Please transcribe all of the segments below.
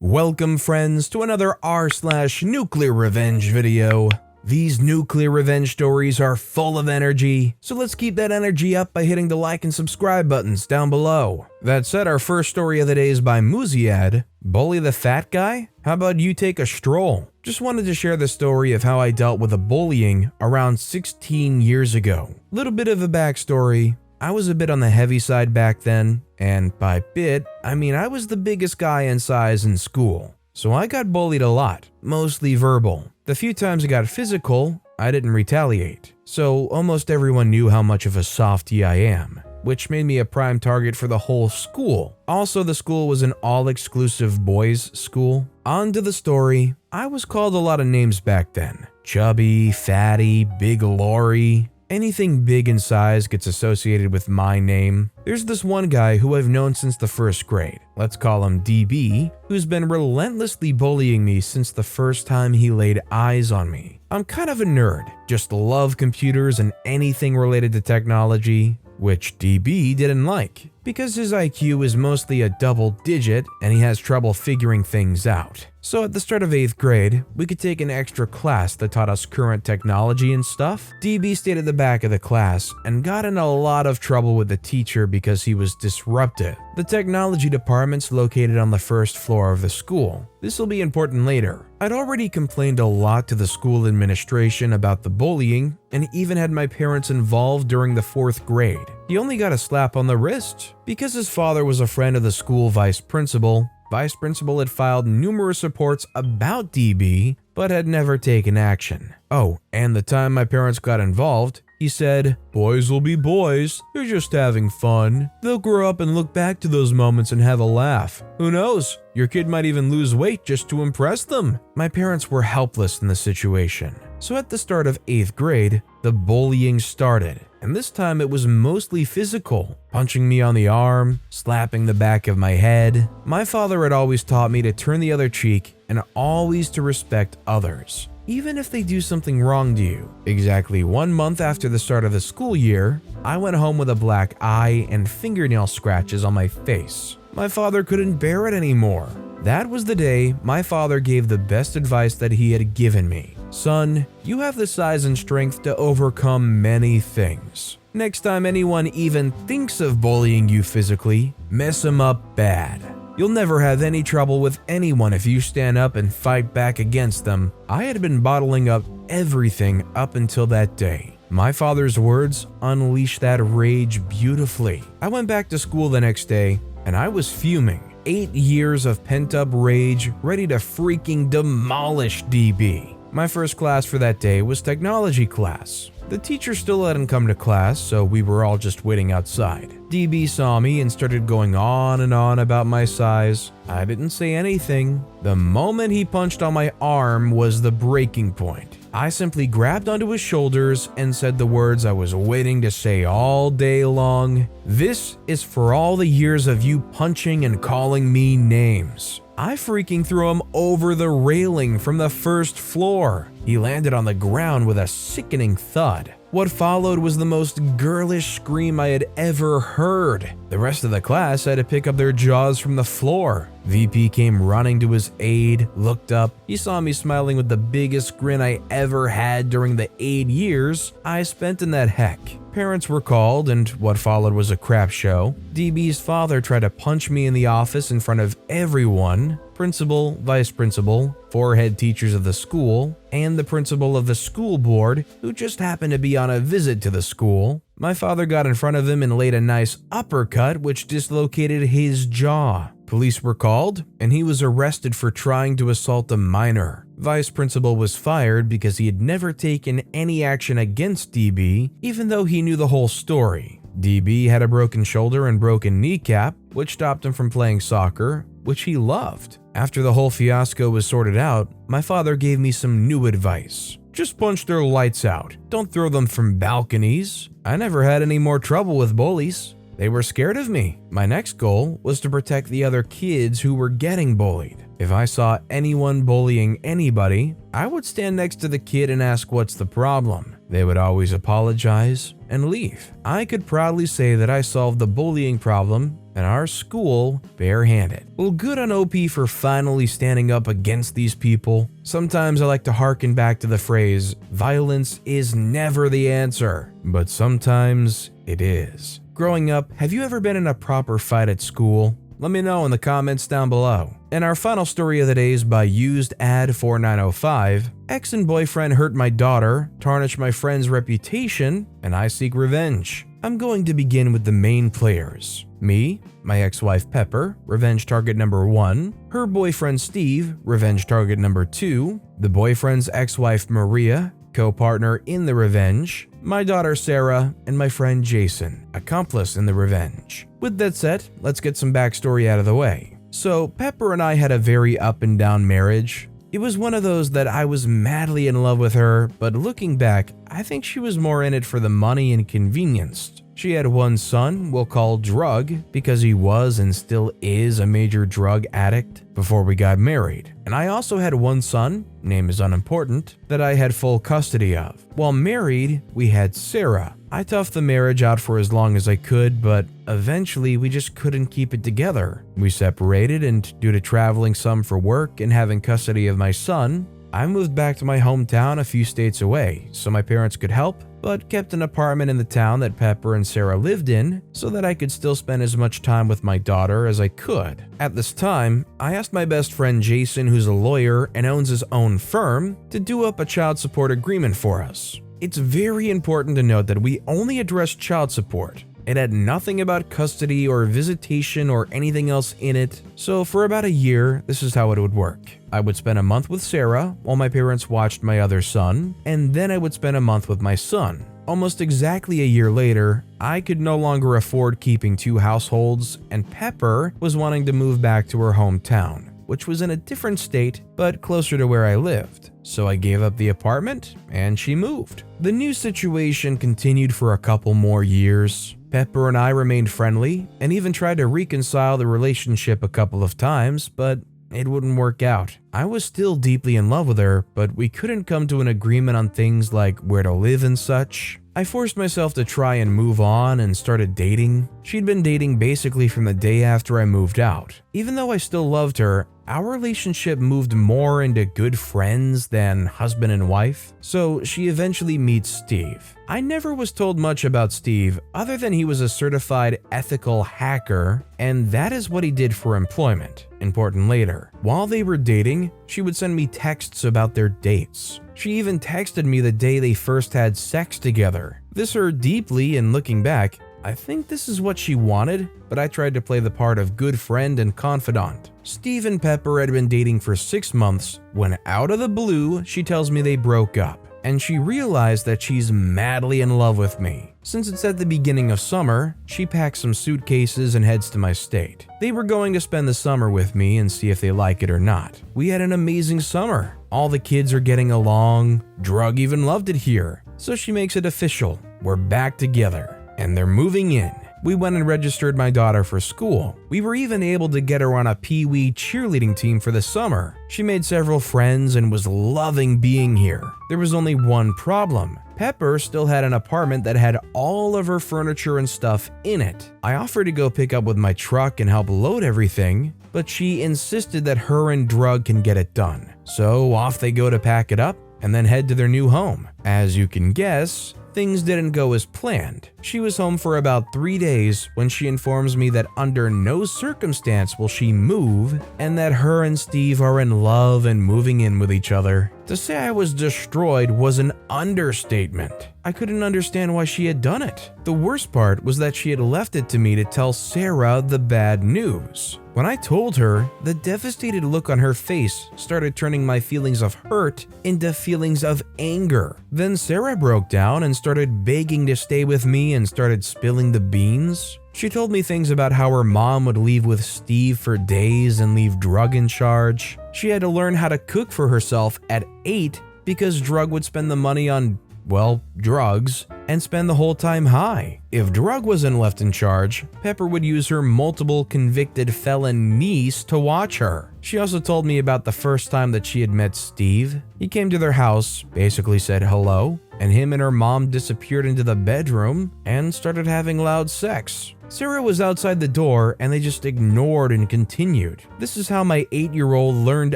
Welcome friends to another r/NuclearRevenge video. These Nuclear Revenge stories are full of energy, so let's keep that energy up by hitting the like and subscribe buttons down below. That said, our first story of the day is by Muziad. Bully the fat guy? How about you take a stroll? Just wanted to share the story of how I dealt with a bullying around 16 years ago. Little bit of a backstory. I was a bit on the heavy side back then, and by bit, I mean I was the biggest guy in size in school. So I got bullied a lot, mostly verbal. The few times I got physical, I didn't retaliate. So almost everyone knew how much of a softie I am, which made me a prime target for the whole school. Also, the school was an all-exclusive boys' school. On to the story. I was called a lot of names back then. Chubby, fatty, big Lori. Anything big in size gets associated with my name. There's this one guy who I've known since the first grade. Let's call him DB, who's been relentlessly bullying me since the first time he laid eyes on me. I'm kind of a nerd, just love computers and anything related to technology, which DB didn't like, because his IQ is mostly a double digit and he has trouble figuring things out. So at the start of 8th grade, we could take an extra class that taught us current technology and stuff. DB stayed at the back of the class and got in a lot of trouble with the teacher because he was disruptive. The technology department's located on the first floor of the school. This will be important later. I'd already complained a lot to the school administration about the bullying and even had my parents involved during the 4th grade. He only got a slap on the wrist because his father was a friend of the school vice principal. Vice principal had filed numerous reports about DB, but had never taken action. Oh, and the time my parents got involved, he said, "Boys will be boys, they're just having fun. They'll grow up and look back to those moments and have a laugh. Who knows, your kid might even lose weight just to impress them." My parents were helpless in the situation. So at the start of 8th grade, the bullying started. And this time it was mostly physical, punching me on the arm, slapping the back of my head. My father had always taught me to turn the other cheek and always to respect others, even if they do something wrong to you. Exactly 1 month after the start of the school year, I went home with a black eye and fingernail scratches on my face. My father couldn't bear it anymore. That was the day my father gave the best advice that he had given me. "Son, you have the size and strength to overcome many things. Next time anyone even thinks of bullying you physically, mess them up bad. You'll never have any trouble with anyone if you stand up and fight back against them." I had been bottling up everything up until that day. My father's words unleashed that rage beautifully. I went back to school the next day and I was fuming. 8 years of pent-up rage, ready to freaking demolish DB. My first class for that day was technology class. The teacher still hadn't come to class, so we were all just waiting outside. DB saw me and started going on and on about my size. I didn't say anything. The moment he punched on my arm was the breaking point. I simply grabbed onto his shoulders and said the words I was waiting to say all day long. "This is for all the years of you punching and calling me names." I freaking threw him over the railing from the first floor. He landed on the ground with a sickening thud. What followed was the most girlish scream I had ever heard. The rest of the class had to pick up their jaws from the floor. VP came running to his aid, looked up. He saw me smiling with the biggest grin I ever had during the 8 years I spent in that heck. Parents were called, and what followed was a crap show. DB's father tried to punch me in the office in front of everyone. Principal, vice principal, 4 head teachers of the school, and the principal of the school board, who just happened to be on a visit to the school. My father got in front of him and laid a nice uppercut which dislocated his jaw. Police were called, and he was arrested for trying to assault a minor. Vice principal was fired because he had never taken any action against DB, even though he knew the whole story. DB had a broken shoulder and broken kneecap, which stopped him from playing soccer, which he loved. After the whole fiasco was sorted out, my father gave me some new advice. Just punch their lights out. Don't throw them from balconies. I never had any more trouble with bullies. They were scared of me. My next goal was to protect the other kids who were getting bullied. If I saw anyone bullying anybody, I would stand next to the kid and ask what's the problem. They would always apologize and leave. I could proudly say that I solved the bullying problem and our school barehanded. Well, good on OP for finally standing up against these people. Sometimes I like to harken back to the phrase, violence is never the answer, but sometimes it is. Growing up, have you ever been in a proper fight at school? Let me know in the comments down below. And our final story of the day is by UsedAd4905. Ex and boyfriend hurt my daughter, tarnished my friend's reputation, and I seek revenge. I'm going to begin with the main players. Me, my ex-wife Pepper, revenge target number 1, her boyfriend Steve, revenge target number 2, the boyfriend's ex-wife Maria, co-partner in the revenge, my daughter Sarah, and my friend Jason, accomplice in the revenge. With that said, let's get some backstory out of the way. So, Pepper and I had a very up and down marriage. It was one of those that I was madly in love with her, but looking back, I think she was more in it for the money and convenience. She had one son we'll call Drug because he was and still is a major drug addict before we got married. And I also had one son, name is unimportant, that I had full custody of. While married, we had Sarah. I toughed the marriage out for as long as I could, but eventually we just couldn't keep it together. We separated, and due to traveling some for work and having custody of my son, I moved back to my hometown a few states away so my parents could help, but kept an apartment in the town that Pepper and Sarah lived in so that I could still spend as much time with my daughter as I could. At this time, I asked my best friend Jason, who's a lawyer and owns his own firm, to do up a child support agreement for us. It's very important to note that we only addressed child support. It had nothing about custody or visitation or anything else in it, so for about a year, this is how it would work. I would spend a month with Sarah while my parents watched my other son, and then I would spend a month with my son. Almost exactly a year later, I could no longer afford keeping 2 households, and Pepper was wanting to move back to her hometown, which was in a different state but closer to where I lived. So I gave up the apartment and she moved. The new situation continued for a couple more years. Pepper and I remained friendly and even tried to reconcile the relationship a couple of times, but it wouldn't work out. I was still deeply in love with her, but we couldn't come to an agreement on things like where to live and such. I forced myself to try and move on and started dating. She'd been dating basically from the day after I moved out. Even though I still loved her, our relationship moved more into good friends than husband and wife, so she eventually meets Steve. I never was told much about Steve other than he was a certified ethical hacker, and that is what he did for employment. Important later. While they were dating, she would send me texts about their dates. She even texted me the day they first had sex together. This hurt deeply, and looking back, I think this is what she wanted, but I tried to play the part of good friend and confidant. Steve and Pepper had been dating for 6 months when out of the blue, she tells me they broke up, and she realized that she's madly in love with me. Since it's at the beginning of summer, she packs some suitcases and heads to my state. They were going to spend the summer with me and see if they like it or not. We had an amazing summer. All the kids are getting along. Drug even loved it here. So she makes it official. We're back together, and they're moving in. We went and registered my daughter for school. We were even able to get her on a Pee-wee cheerleading team for the summer. She made several friends and was loving being here. There was only one problem. Pepper still had an apartment that had all of her furniture and stuff in it. I offered to go pick up with my truck and help load everything, but she insisted that her and Drug can get it done. So off they go to pack it up and then head to their new home. As you can guess, things didn't go as planned. She was home for about 3 days when she informs me that under no circumstance will she move, and that her and Steve are in love and moving in with each other. To say I was destroyed was an understatement. I couldn't understand why she had done it. The worst part was that she had left it to me to tell Sarah the bad news. When I told her, the devastated look on her face started turning my feelings of hurt into feelings of anger. Then Sarah broke down and started begging to stay with me and started spilling the beans. She told me things about how her mom would leave with Steve for days and leave Drug in charge. She had to learn how to cook for herself at 8 because Drug would spend the money on, well, drugs, and spend the whole time high. If Drug wasn't left in charge, Pepper would use her multiple convicted felon niece to watch her. She also told me about the first time that she had met Steve. He came to their house, basically said hello, and him and her mom disappeared into the bedroom and started having loud sex. Sarah was outside the door and they just ignored and continued. This is how my 8-year-old learned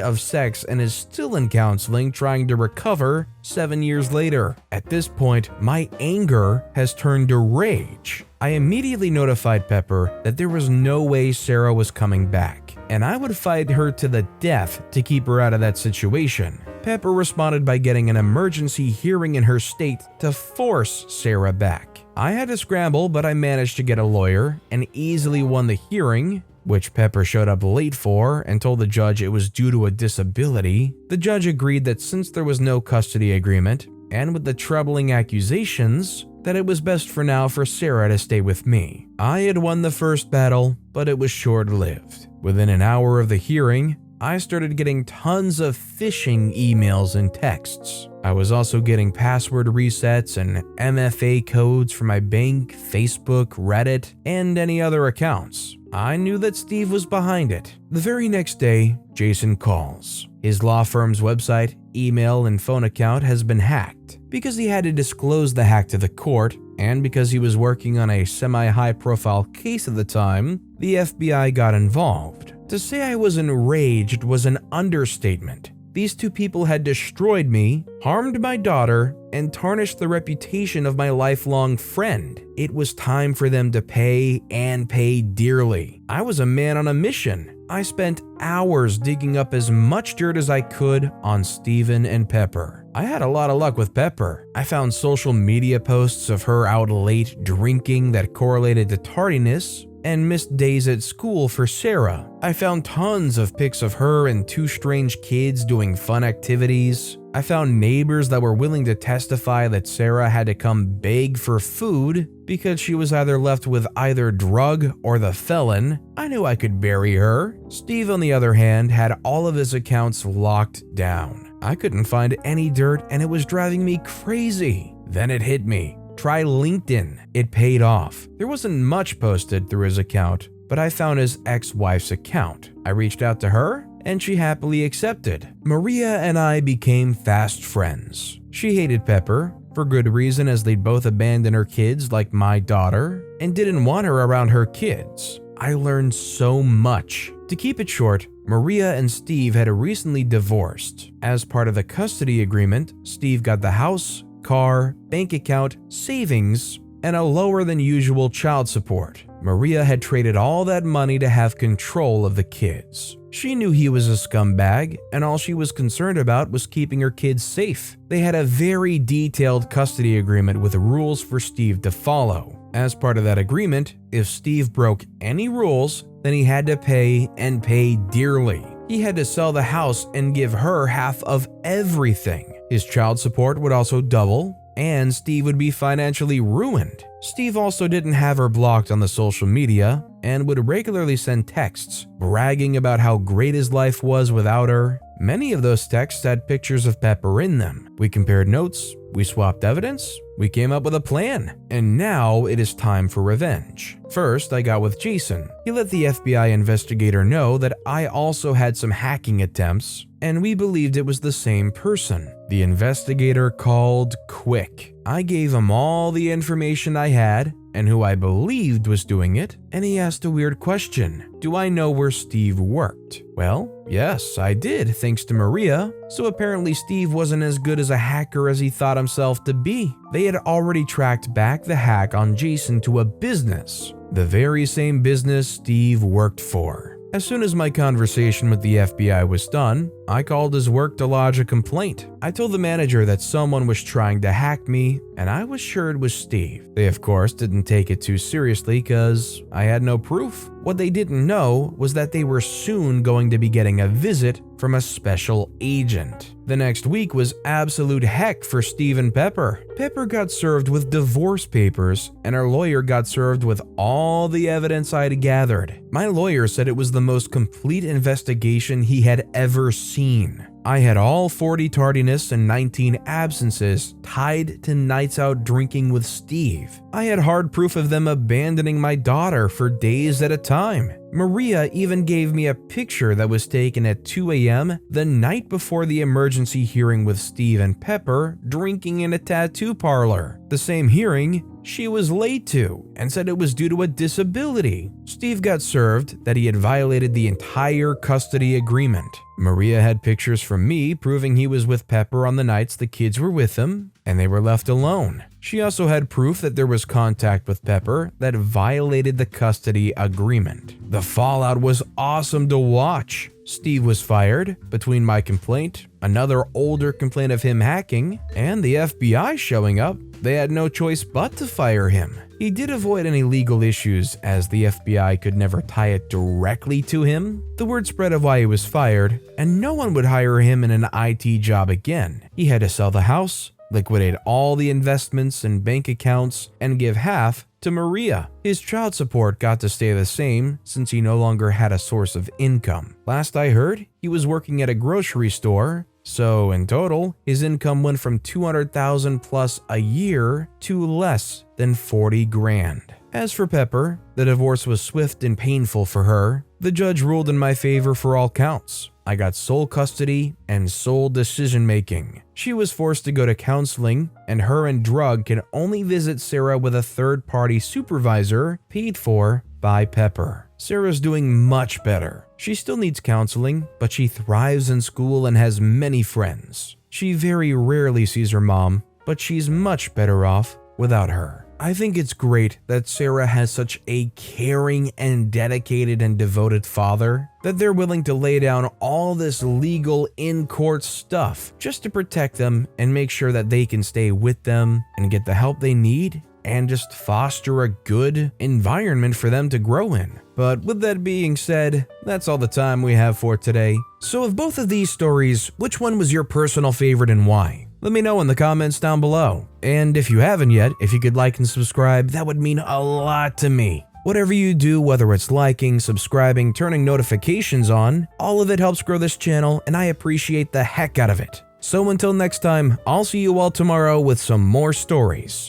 of sex and is still in counseling trying to recover 7 years later. At this point, my anger has turned to rage. I immediately notified Pepper that there was no way Sarah was coming back, and I would fight her to the death to keep her out of that situation. Pepper responded by getting an emergency hearing in her state to force Sarah back. I had to scramble, but I managed to get a lawyer and easily won the hearing, which Pepper showed up late for and told the judge it was due to a disability. The judge agreed that since there was no custody agreement, and with the troubling accusations, that it was best for now for Sarah to stay with me. I had won the first battle, but it was short-lived. Within an hour of the hearing, I started getting tons of phishing emails and texts. I was also getting password resets and MFA codes for my bank, Facebook, Reddit, and any other accounts. I knew that Steve was behind it. The very next day, Jason calls. His law firm's website, email, and phone account has been hacked. Because he had to disclose the hack to the court, and because he was working on a semi-high-profile case at the time, the FBI got involved. To say I was enraged was an understatement. These two people had destroyed me, harmed my daughter, and tarnished the reputation of my lifelong friend. It was time for them to pay, and pay dearly. I was a man on a mission. I spent hours digging up as much dirt as I could on Steven and Pepper. I had a lot of luck with Pepper. I found social media posts of her out late drinking that correlated to tardiness, and missed days at school for Sarah. I found tons of pics of her and two strange kids doing fun activities. I found neighbors that were willing to testify that Sarah had to come beg for food because she was either left with either drug or the felon. I knew I could bury her. Steve, on the other hand, had all of his accounts locked down. I couldn't find any dirt and it was driving me crazy. Then it hit me. Try LinkedIn. It paid off. There wasn't much posted through his account, but I found his ex-wife's account. I reached out to her, and she happily accepted. Maria and I became fast friends. She hated Pepper, for good reason as they'd both abandoned her kids like my daughter, and didn't want her around her kids. I learned so much. To keep it short, Maria and Steve had recently divorced. As part of the custody agreement, Steve got the house, car, bank account, savings, and a lower than usual child support. Maria had traded all that money to have control of the kids. She knew he was a scumbag, and all she was concerned about was keeping her kids safe. They had a very detailed custody agreement with rules for Steve to follow. As part of that agreement, if Steve broke any rules, then he had to pay, and pay dearly. He had to sell the house and give her half of everything. His child support would also double, and Steve would be financially ruined. Steve also didn't have her blocked on the social media and would regularly send texts bragging about how great his life was without her. Many of those texts had pictures of Pepper in them. We compared notes, we swapped evidence, we came up with a plan, and now it is time for revenge. First, I got with Jason. He let the FBI investigator know that I also had some hacking attempts, and we believed it was the same person. The investigator called quick. I gave him all the information I had and who I believed was doing it, and he asked a weird question. Do I know where Steve worked? Well, yes, I did, thanks to Maria. So apparently Steve wasn't as good as a hacker as he thought himself to be. They had already tracked back the hack on Jason to a business, the very same business Steve worked for. As soon as my conversation with the FBI was done, I called his work to lodge a complaint. I told the manager that someone was trying to hack me, and I was sure it was Steve. They of course didn't take it too seriously because I had no proof. What they didn't know was that they were soon going to be getting a visit from a special agent. The next week was absolute heck for Steve and Pepper. Pepper got served with divorce papers, and our lawyer got served with all the evidence I'd gathered. My lawyer said it was the most complete investigation he had ever seen. I had all 40 tardiness and 19 absences tied to nights out drinking with Steve. I had hard proof of them abandoning my daughter for days at a time. Maria even gave me a picture that was taken at 2 a.m. the night before the emergency hearing with Steve and Pepper drinking in a tattoo parlor. The same hearing she was late to and said it was due to a disability. Steve got served that he had violated the entire custody agreement. Maria had pictures from me proving he was with Pepper on the nights the kids were with him and they were left alone. She also had proof that there was contact with Pepper that violated the custody agreement. The fallout was awesome to watch. Steve was fired between my complaint, another older complaint of him hacking, and the FBI showing up. They had no choice but to fire him. He did avoid any legal issues as the FBI could never tie it directly to him. The word spread of why he was fired, and no one would hire him in an IT job again. He had to sell the house, liquidate all the investments and bank accounts, and give half to Maria. His child support got to stay the same since he no longer had a source of income. Last I heard, he was working at a grocery store, so in total, his income went from $200,000 plus a year to less than 40 grand. As for Pepper, the divorce was swift and painful for her. The judge ruled in my favor for all counts. I got sole custody and sole decision making. She was forced to go to counseling, and her and Drug can only visit Sarah with a third-party supervisor paid for by Pepper. Sarah's doing much better. She still needs counseling, but she thrives in school and has many friends. She very rarely sees her mom, but she's much better off without her. I think it's great that Sarah has such a caring and dedicated and devoted father that they're willing to lay down all this legal in-court stuff just to protect them and make sure that they can stay with them and get the help they need and just foster a good environment for them to grow in. But with that being said, that's all the time we have for today. So of both of these stories, which one was your personal favorite and why? Let me know in the comments down below. And if you haven't yet, if you could like and subscribe, that would mean a lot to me. Whatever you do, whether it's liking, subscribing, turning notifications on, all of it helps grow this channel and I appreciate the heck out of it. So until next time, I'll see you all tomorrow with some more stories.